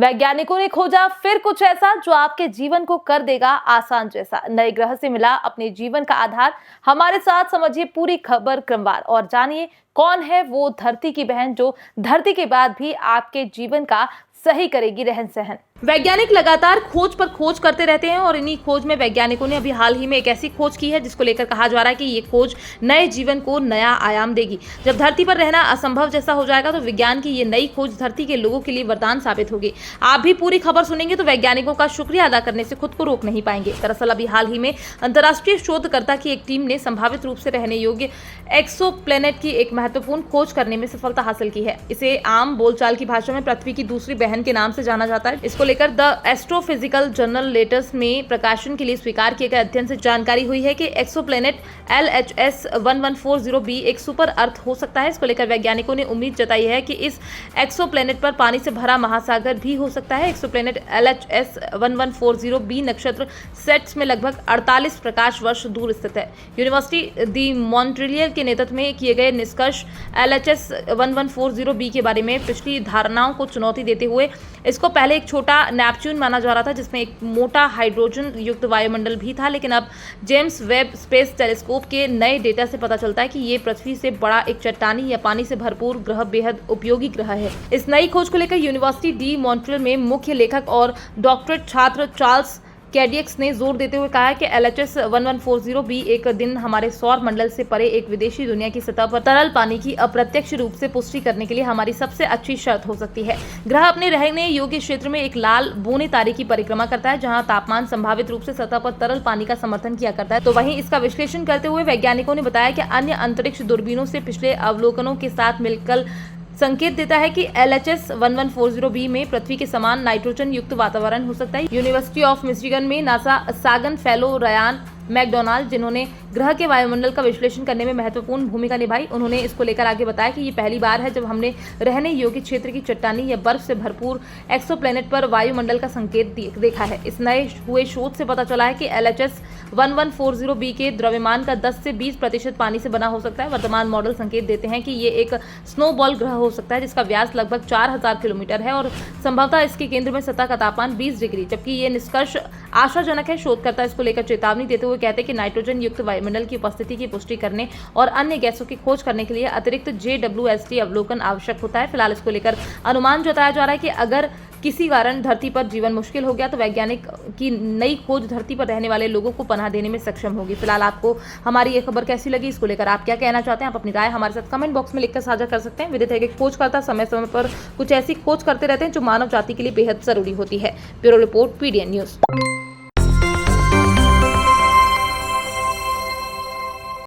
वैज्ञानिकों ने खोजा फिर कुछ ऐसा जो आपके जीवन को कर देगा आसान जैसा। नए ग्रह से मिला अपने जीवन का आधार। हमारे साथ समझिए पूरी खबर क्रमवार और जानिए कौन है वो धरती की बहन जो धरती के बाद भी आपके जीवन का सही करेगी रहन सहन। वैज्ञानिक लगातार खोज पर खोज करते रहते हैं और इन्हीं खोज में वैज्ञानिकों ने अभी हाल ही में एक ऐसी खोज की है जिसको लेकर कहा जा रहा है कि ये खोज नए जीवन को नया आयाम देगी। जब धरती पर रहना असंभव जैसा हो जाएगा तो विज्ञान की ये नई खोज धरती के लोगों के लिए वरदान साबित होगी। आप भी पूरी खबर सुनेंगे तो वैज्ञानिकों का शुक्रिया अदा करने से खुद को रोक नहीं पाएंगे। दरअसल अभी हाल ही में अंतर्राष्ट्रीय शोधकर्ता की एक टीम ने संभावित रूप से रहने योग्य एक्सोप्लैनेट की एक महत्वपूर्ण खोज करने में सफलता हासिल की है। इसे आम बोलचाल की भाषा में पृथ्वी की दूसरी बहन के नाम से जाना जाता है। इसको लेकर द एस्ट्रोफिजिकल जर्नल लेटर्स में प्रकाशन के लिए स्वीकार किए गए अध्ययन से जानकारी हुई है कि एक्सोप्लैनेट LHS 1140b एक सुपर अर्थ हो सकता है। इसको लेकर वैज्ञानिकों ने उम्मीद जताई है कि इस एक्सोप्लैनेट पर पानी से भरा महासागर भी हो सकता है। एक्सोप्लैनेट LHS 1140b नक्षत्र सेट्स में लगभग 48 प्रकाश वर्ष दूर स्थित है। यूनिवर्सिटी दी मॉन्ट्रियल के नेतृत्व में किए गए निष्कर्ष LHS 1140b के बारे में पिछली धारणाओं को चुनौती देते हुए इसको पहले एक छोटा नेपच्यून माना जा रहा था जिसमें एक मोटा हाइड्रोजन युक्त वायुमंडल भी था, लेकिन अब जेम्स वेब स्पेस टेलीस्कोप के नए डेटा से पता चलता है कि ये पृथ्वी से बड़ा एक चट्टानी या पानी से भरपूर ग्रह बेहद उपयोगी ग्रह है। इस नई खोज को लेकर यूनिवर्सिटी डी मॉन्ट्रियल में मुख्य लेखक और डॉक्टरेट छात्र चार्ल्स कैडियक्स ने जोर देते हुए कहा है कि LHS 1140b एक दिन हमारे सौर मंडल से परे एक विदेशी दुनिया की सतह पर तरल पानी की अप्रत्यक्ष रूप से पुष्टि करने के लिए हमारी सबसे अच्छी शर्त हो सकती है। ग्रह अपने रहने योग्य क्षेत्र में एक लाल बौने तारे की परिक्रमा करता है जहां तापमान संभावित रूप से सतह पर तरल पानी का समर्थन किया करता है। तो वहीं इसका विश्लेषण करते हुए वैज्ञानिकों ने बताया कि अन्य अंतरिक्ष दूरबीनों से पिछले अवलोकनों के साथ मिलकर संकेत देता है कि LHS 1140b में पृथ्वी के समान नाइट्रोजन युक्त वातावरण हो सकता है। यूनिवर्सिटी ऑफ मिशिगन में नासा सागन फेलो रयान मैकडोनाल्ड, जिन्होंने ग्रह के वायुमंडल का विश्लेषण करने में महत्वपूर्ण भूमिका निभाई, उन्होंने इसको लेकर आगे बताया कि ये पहली बार है जब हमने रहने योग्य क्षेत्र की चट्टानी या बर्फ से भरपूर एक्सोप्लैनेट पर वायुमंडल का संकेत देखा है। इस नए हुए शोध से पता चला है कि LHS 1140b के द्रव्यमान का 10 से 20% पानी से बना हो सकता है। वर्तमान मॉडल संकेत देते हैं कि ये एक स्नोबॉल ग्रह हो सकता है जिसका व्यास लगभग 4000 किलोमीटर है और संभवतः इसके केंद्र में सतह का तापमान 20 डिग्री, जबकि ये निष्कर्ष आशाजनक है। शोधकर्ता इसको लेकर चेतावनी देते हुए कहते हैं कि नाइट्रोजन युक्त वायुमंडल की उपस्थिति की पुष्टि करने और अन्य गैसों की खोज करने के लिए अतिरिक्त JWST अवलोकन आवश्यक होता है। फिलहाल इसको लेकर अनुमान जताया जा रहा है कि अगर किसी कारण धरती पर जीवन मुश्किल हो गया तो वैज्ञानिक की नई खोज धरती पर रहने वाले लोगों को पनाह देने में सक्षम होगी। फिलहाल आपको हमारी ये खबर कैसी लगी, इसको लेकर आप क्या कहना चाहते हैं, आप अपनी राय हमारे साथ कमेंट बॉक्स में लिखकर साझा कर सकते हैं। विदित है कि खोजकर्ता समय समय पर कुछ ऐसी खोज करते रहते हैं जो मानव जाति के लिए बेहद जरूरी होती है। Bureau report PDN news.